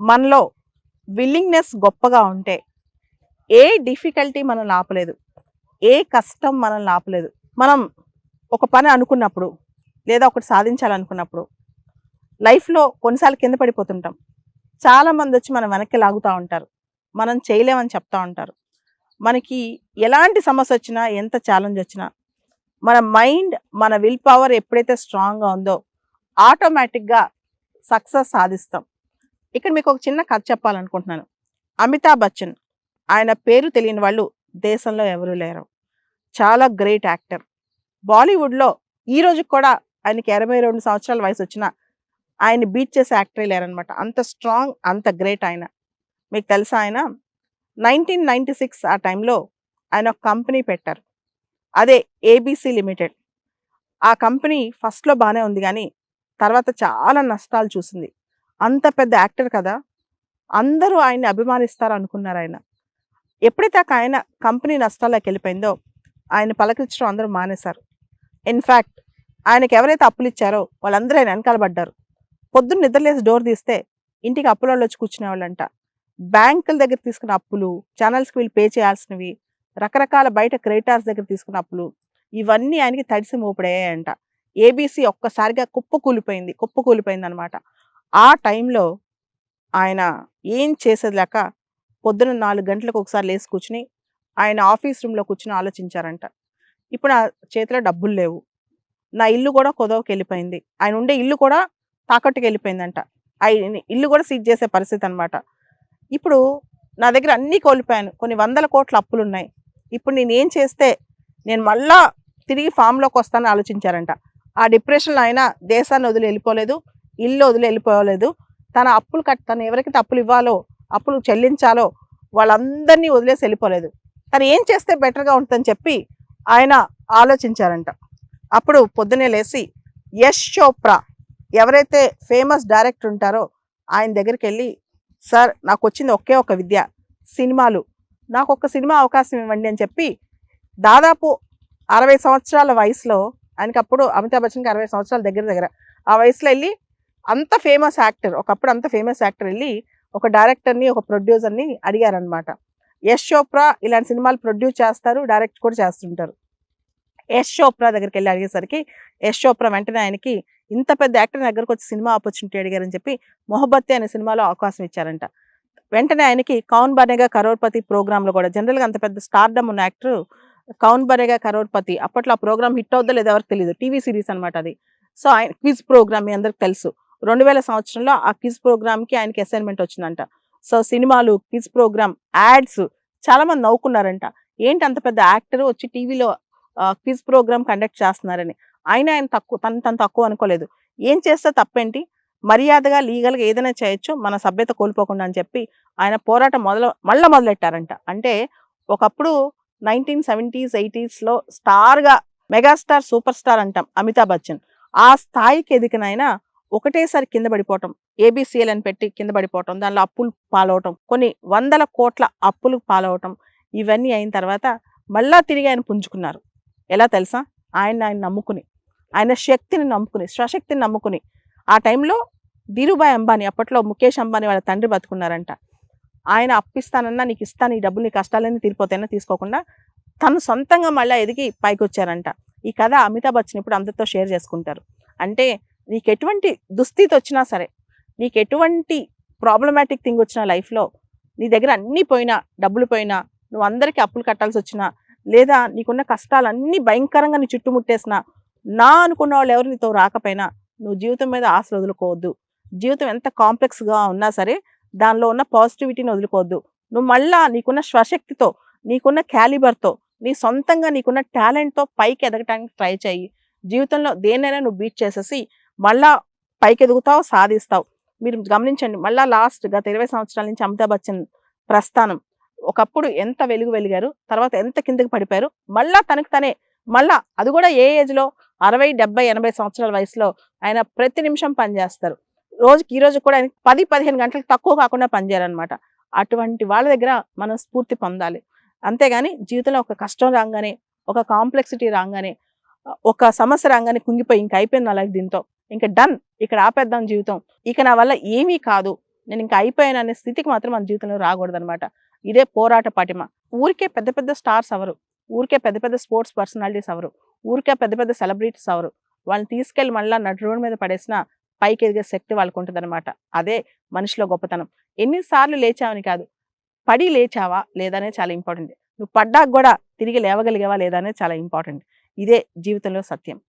మనలో విల్లింగ్‌నెస్ గొప్పగా ఉంటే ఏ డిఫికల్టీ మనల్ని ఆపలేదు. ఏ కష్టం మనల్ని ఆపలేదు. మనం ఒక పని అనుకున్నప్పుడు లేదా ఒకటి సాధించాలనుకున్నప్పుడు లైఫ్‌లో కొన్నిసార్లు కింద పడిపోతుంటాం. చాలామందొచ్చి మనం వెనక్కి లాగుతా ఉంటారు. మనం చేయలేమని చెప్తా ఉంటారు. మనకి ఎలాంటి సమస్యొచ్చినా, ఎంత ఛాలెంజొచ్చినా మన మైండ్, మన విల్ పవర్ ఎప్పుడైతే స్ట్రాంగ్‌గా ఉందో ఆటోమేటిక్‌గా సక్సెస్ సాధిస్తాం. ఇక్కడ మీకు ఒక చిన్న కథ చెప్పాలనుకుంటున్నాను. అమితాబ్ బచ్చన్ ఆయన పేరు తెలియని వాళ్ళు దేశంలో ఎవరూ లేరు. చాలా గ్రేట్ యాక్టర్. బాలీవుడ్‌లో ఈ రోజుకి కూడా ఆయనకి 82 సంవత్సరాల వయసొచ్చినా ఆయన్ని బీట్ చేసే యాక్టరే లేరనమాట. అంత స్ట్రాంగ్, అంత గ్రేట్ ఆయన. మీకు తెలుసా ఆయన 1996 ఆ టైంలో ఆయన ఒక కంపెనీ పెట్టారు. అదే ఏబీసీ లిమిటెడ్. ఆ కంపెనీ ఫస్ట్‌లో బానే ఉంది గానీ, తర్వాత చాలా నష్టాలు చూసింది. అంత పెద్ద యాక్టర్ కదా! అందరూ ఆయన్ని అభిమానిస్తారనుకున్నారాయన. ఎప్పుడైతే ఆయన కంపెనీ నష్టాల్లోకెళ్ళిపోయిందో, ఆయన్ని పలకరించడం అందరూ మానేశారు. ఇన్‌ఫాక్ట్ ఆయనకెవరైతే అప్పులిచ్చారో వాళ్ళందరూ ఆయన ఎనకాల పడ్డారు. పొద్దున్న నిద్రలేసి డోర్ తీస్తే ఇంటికి అప్పులోళ్ళొచ్చి కూర్చునేవాళ్ళంట. బ్యాంకుల దగ్గర తీసుకున్న అప్పులు, ఛానల్స్‌కి వీళ్ళు పే చేయాల్సినవి, రకరకాల బయట క్రెడిటార్స్ దగ్గర తీసుకున్న అప్పులు, ఇవన్నీ ఆయనకి తడిసి మోపుడయ్యాయంట. ఏబీసీ ఒక్కసారిగా కుప్పకూలిపోయిందనమాట. ఆ టైంలో ఆయన ఏం చేసేది లేక పొద్దున 4 గంటలకు ఒకసారి లేసి కూర్చొని, ఆయన ఆఫీస్ రూమ్‌లో కూర్చొని ఆలోచించారంట. ఇప్పుడు నా చేతిలో డబ్బులు లేవు. నా ఇల్లు కూడా కుదవకెళ్ళిపోయింది. ఆయన ఉండే ఇల్లు కూడా తాకట్టుకెళ్ళిపోయిందంట. ఇల్లు కూడా సీజ్ చేసే పరిస్థితి అనమాట. ఇప్పుడు నా దగ్గర అన్నీ కోల్పోయాను. కొన్ని వందల కోట్ల అప్పులున్నాయి. ఇప్పుడు నేనేం చేస్తే నేను మళ్ళా తిరిగి ఫామ్‌లోకి వస్తానని ఆలోచించారంట. ఆ డిప్రెషన్‌లో ఆయన దేశాన్ని వదిలి వెళ్ళిపోలేదు. ఇల్లు వదిలి వెళ్ళిపోలేదు. తను ఎవరికైతే అప్పులు ఇవ్వాలో, అప్పులు చెల్లించాలో వాళ్ళందరినీ వదిలేసి వెళ్ళిపోలేదు. తను ఏం చేస్తే బెటర్‌గా ఉంటుందని చెప్పి ఆయన ఆలోచించారంట. అప్పుడు పొద్దున్నే లేసి యష్ చోప్రా ఎవరైతే ఫేమస్ డైరెక్టర్ ఉంటారో ఆయన దగ్గరికెళ్ళి, సార్ నాకొచ్చింది ఒకే ఒక విద్య సినిమాలు. నాకొక సినిమా అవకాశం ఇవ్వండి అని చెప్పి దాదాపు 60 సంవత్సరాల వయసులో ఆయనకప్పుడు అమితాబ్ బచ్చన్‌కి 60 సంవత్సరాల దగ్గర. ఆ వయసులో ఎళ్లి ఒకప్పుడు అంత ఫేమస్ యాక్టర్ ఎళ్లి ఒక డైరెక్టర్‌ని, ఒక ప్రొడ్యూసర్‌ని అడిగారనమాట. యష్ చోప్రా ఇలాంటి సినిమాలు ప్రొడ్యూస్ చేస్తారు, డైరెక్ట్ కూడా చేస్తుంటారు. యష్ చోప్రా దగ్గరికెళ్ళి అడిగేసరికి యష్ చోప్రా వెంటనే ఆయనకి ఇంత పెద్ద యాక్టర్ దగ్గరకొచ్చి సినిమా ఆపర్చునిటీ అడిగారని చెప్పి 'మొహబ్బతే' అనే సినిమాలో అవకాశం ఇచ్చారంట. వెంటనే ఆయనకి 'కౌన్ బనేగా కరోడ్‌పతి' ప్రోగ్రామ్‌లో కూడా జనరల్‌గా అంత పెద్ద స్టార్‌డమ్ ఉన్న యాక్టర్ 'కౌన్ బనేగా కరోడ్‌పతి' అప్పట్లో ఆ ప్రోగ్రామ్ హిట్ అవుద్దో లేదో ఎవరికీ తెలీదు. టీవీ సీరీస్ అనమాట అది. సో, ఆయన క్విజ్ ప్రోగ్రామ్ మీ అందరికి తెలుసు. 2000 సంవత్సరంలో ఆ క్విజ్ ప్రోగ్రామ్‌కి ఆయనకి అసైన్‌మెంట్ వచ్చిందంట. సో, సినిమాలు, క్విజ్ ప్రోగ్రామ్, యాడ్స్ చాలా మంది నవ్వుకున్నారంట. ఏంటి అంత పెద్ద యాక్టర్ వచ్చి టీవీలో క్విజ్ ప్రోగ్రామ్ కండక్ట్ చేస్తున్నారని. ఆయన తను తక్కువ అనుకోలేదు. ఏం చేస్తే తప్పేంటి? మర్యాదగా, లీగల్‌గా ఏదైనా చేయొచ్చు. మన సభ్యత కోల్పోకుండా అని చెప్పి ఆయన పోరాటం మొదలెట్టారంట. అంటే ఒకప్పుడు 1970స్, 80స్‌లో స్టార్‌గా మెగాస్టార్, సూపర్ స్టార్ అంటాం అమితాబ్ బచ్చన్. ఆ స్థాయికి ఎదిగిన ఆయన ఒకటేసారి కింద పడిపోవటం, ఏబీసీఎల్ అని పెట్టి కింద పడిపోవటం, దానిలో అప్పులు పాలవటం, కొన్ని వందల కోట్ల అప్పులకు పాలవటం, ఇవన్నీ అయిన తర్వాత మళ్ళా తిరిగి ఆయన పుంజుకున్నారు. ఎలా తెలుసా? ఆయన నమ్ముకుని, ఆయన శక్తిని నమ్ముకుని, స్వశక్తిని నమ్ముకుని. ఆ టైంలో ధీరుభాయ్ అంబానీ, అప్పట్లో ముఖేష్ అంబానీ వాళ్ళ తండ్రి బతుకున్నారంట. ఆయన అప్పిస్తానన్నా నీకు ఇస్తాను, ఈ డబ్బులు నీ కష్టాలన్నీ తీరిపోతాయన్నా తీసుకోకుండా తను సొంతంగా మళ్ళా ఎదిగి పైకొచ్చారంట. ఈ కథ అమితాబ్ బచ్చన్ ఇప్పుడు అందరితో షేర్ చేసుకుంటారు. అంటే నీకెటువంటి దుస్థితి వచ్చినా సరే, నీకెటువంటి ప్రాబ్లమాటిక్ థింగ్ వచ్చినా లైఫ్‌లో, నీ దగ్గర అన్నీ పోయినా, డబ్బులు పోయినా, నువ్వు అందరికీ అప్పులు కట్టాల్సొచ్చినా, లేదా నీకున్న కష్టాలన్నీ భయంకరంగా నీ చుట్టుముట్టేసినా, నా అనుకున్న వాళ్ళు ఎవరు నీతో రాకపోయినా, నువ్వు జీవితం మీద ఆశలు వదులుకోవద్దు. జీవితం ఎంత కాంప్లెక్స్‌గా ఉన్నా సరే, దానిలో ఉన్న పాజిటివిటీని వదులుకోవద్దు. నువ్వు మళ్ళా నీకున్న స్వశక్తితో, నీకున్న క్యాలిబర్‌తో, నీ సొంతంగా నీకున్న టాలెంట్‌తో పైకి ఎదగటానికి ట్రై చెయ్యి. జీవితంలో దేన్నైనా నువ్వు బీట్ చేసేసి, మళ్ళా పైకెదుగుతావు, సాధిస్తావు. మీరు గమనించండి, మళ్ళా గత 20 సంవత్సరాల నుంచి అమితాబ్ బచ్చన్ ప్రస్థానం. ఒకప్పుడు ఎంత వెలిగారు, తర్వాత ఎంత కిందకి పడిపోయారు, మళ్ళా తనకు తనే అది కూడా ఏ ఏజ్‌లో 60, 70, 80 సంవత్సరాల వయసులో ఆయన ప్రతి నిమిషం పనిచేస్తారు. ఈ రోజు కూడా ఆయనకి 10, 15 గంటలకు తక్కువ కాకుండా పనిచేయరనమాట. అటువంటి వాళ్ళ దగ్గర మనం స్ఫూర్తి పొందాలి. అంతేగాని జీవితంలో ఒక కష్టం రాంగానే, ఒక కాంప్లెక్సిటీ రాంగానే, ఒక సమస్య రాంగానే కుంగిపోయి ఇంక అయిపోయింది నా లైఫ్ దీంతో, ఇంక డన్, ఇక్కడ ఆపేద్దాం జీవితం, ఇక నా వల్ల ఏమీ కాదు, నేను ఇంకా అయిపోయాను అనే స్థితికి మాత్రం మన జీవితంలో రాకూడదనమాట. ఇదే పోరాట పటిమ. ఊరికే పెద్ద పెద్ద స్టార్స్ అవ్వరు. ఊరికే పెద్ద పెద్ద స్పోర్ట్స్ పర్సనాలిటీస్ అవ్వరు. ఊరికే పెద్ద పెద్ద సెలబ్రిటీస్ అవ్వరు. వాళ్ళని తీసుకెళ్ళి మళ్ళా నడి రోడ్డు మీద పడేసినా పైకి ఎదిగే శక్తి వాళ్ళకుంటదనమాట. అదే మనిషిలో గొప్పతనం. ఎన్ని సార్లు లేచావని కాదు, పడి లేచావా లేదా అనేది చాలా ఇంపార్టెంట్. నువ్వు పడ్డాక గూడా తిరిగి లేవగలిగావా లేదా అనేది చాలా ఇంపార్టెంట్. ఇదే జీవితంలో సత్యం.